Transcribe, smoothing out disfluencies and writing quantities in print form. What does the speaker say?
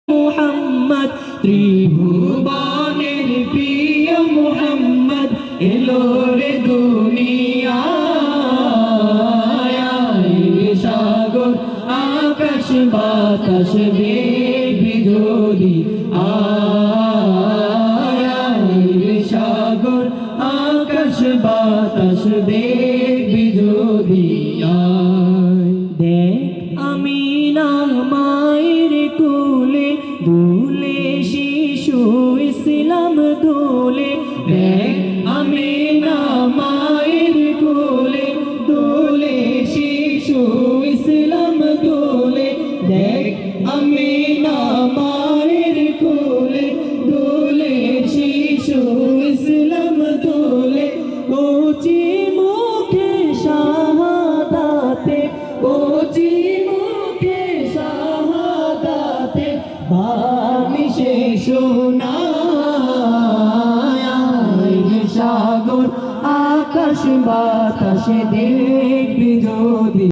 মুহাম্মদ ত্রিভুবনের প্রিয় মুহাম্মদ এলো রে দুনিয়ায় সাগর আকাশ বাতাস বিধুলি সাগর আকাশ বাতাস বিধুলি দেখ আমিনা মায়ের কোলে দুলে শিশু ইসলাম দোলে দেখ আমিনা মায়ের কোলে দোলে শিশু ইসলাম দোলে দেখ আমিনা মায়ের কোলে দোলে শিশু ইসলাম দোলে কোচি মুখে শাহাদাতে কোচি মুখে শাহাদাতে বাণী সে শোনায় সাগর আকাশ বাতাসে দেখবি যদি